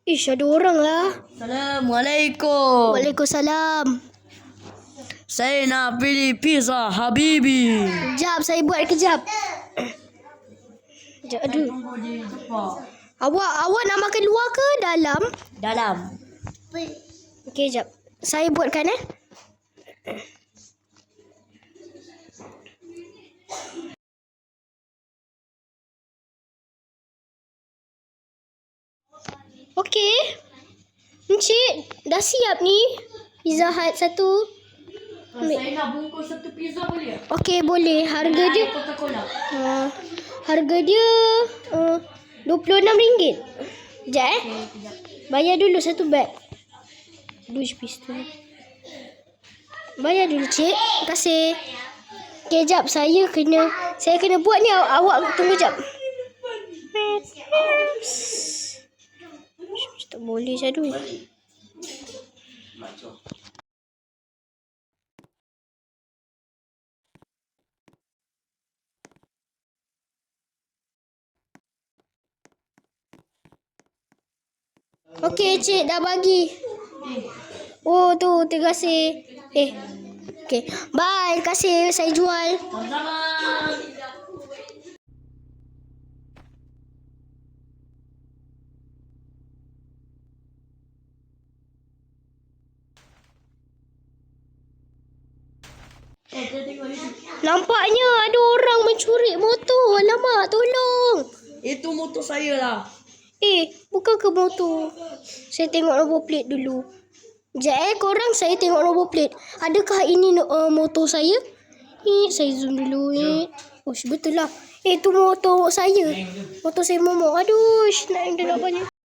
Ish, ada orang lah. Assalamualaikum. Waalaikumsalam. Saya nak pilih pizza Habibi. Kejap, saya buat kejap. Kejap, aduh. Awak nak makan luar ke dalam? Dalam. Okey, kejap. Saya buatkan Okey. Encik, dah siap ni. Pizza Hut satu. Saya nak bungkus satu pizza boleh? Okey, boleh. Harga dia Coca-Cola. harga dia RM26. Sekejap Bayar dulu satu beg. Aduh, pistol. Bayar dulu, cik. Terima kasih. Okey, sekejap. Saya kena buat ni. Awak tunggu sekejap. Tak boleh saya dulu. Okey, cik dah bagi. Oh, tu. Terima kasih. Okey. Bye. Terima kasih. Saya jual. Sama-sama. Nampaknya ada orang mencuri motor. Alamak, tolong. Itu motor saya lah. Bukan ke motor? Saya tengok nombor plate dulu. Sekejap korang, saya tengok nombor plate. Adakah ini motor saya? Saya zoom dulu. Oh, betul lah. Tu motor saya. Motor saya momok. Aduh, nak banyak.